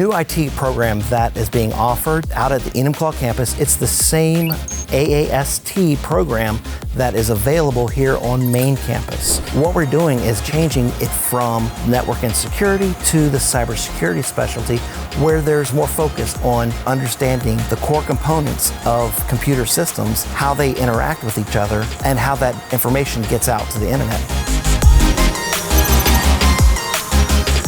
new IT program that is being offered out at the Enumclaw campus, it's the same AAST program that is available here on main campus. What we're doing is changing it from network and security to the cybersecurity specialty, where there's more focus on understanding the core components of computer systems, how they interact with each other, and how that information gets out to the internet.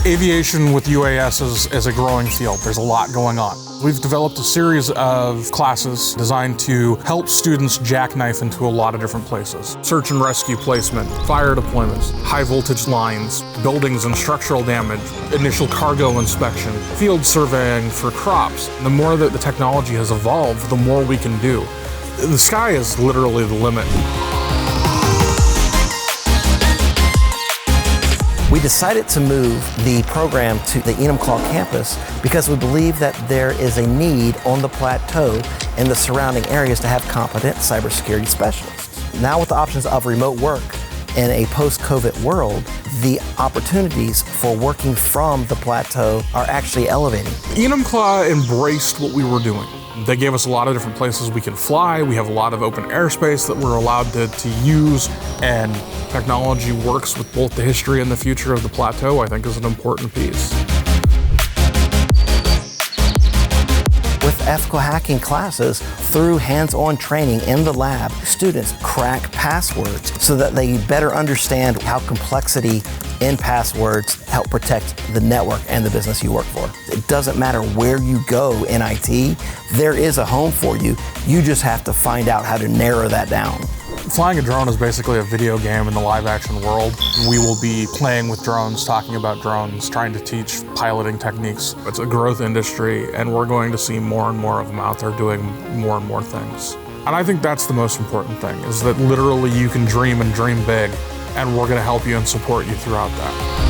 Aviation with UAS is a growing field. There's a lot going on. We've developed a series of classes designed to help students jackknife into a lot of different places. Search and rescue placement, fire deployments, high voltage lines, buildings and structural damage, initial cargo inspection, field surveying for crops. The more that the technology has evolved, the more we can do. The sky is literally the limit. We decided to move the program to the Enumclaw campus because we believe that there is a need on the plateau and the surrounding areas to have competent cybersecurity specialists. Now with the options of remote work in a post-COVID world, the opportunities for working from the plateau are actually elevating. Enumclaw embraced what we were doing. They gave us a lot of different places we can fly. We have a lot of open airspace that we're allowed to use, and technology works with both the history and the future of the plateau, I think, is an important piece. With ethical hacking classes, through hands-on training in the lab, students crack passwords so that they better understand how complexity in passwords help protect the network and the business you work for. It doesn't matter where you go in IT, there is a home for you. You just have to find out how to narrow that down. Flying a drone is basically a video game in the live-action world. We will be playing with drones, talking about drones, trying to teach piloting techniques. It's a growth industry, and we're going to see more and more of them out there doing more and more things. And I think that's the most important thing, is that literally you can dream and dream big, and we're going to help you and support you throughout that.